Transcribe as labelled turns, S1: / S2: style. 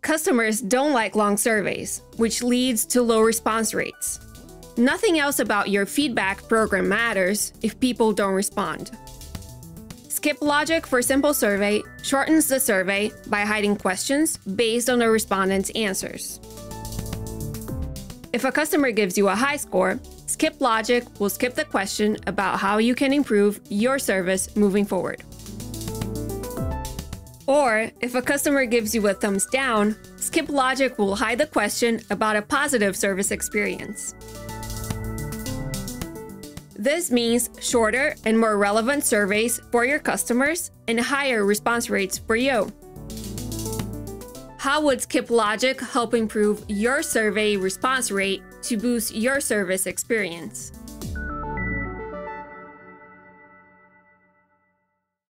S1: Customers don't like long surveys, which leads to low response rates. Nothing else about your feedback program matters if people don't respond. Skip logic for simple survey shortens the survey by hiding questions based on the respondent's answers. If a customer gives you a high score, skip logic will skip the question about how you can improve your service moving forward. Or, if a customer gives you a thumbs down, skip logic will hide the question about a positive service experience. This means shorter and more relevant surveys for your customers and higher response rates for you. How would skip logic help improve your survey response rate to boost your service experience?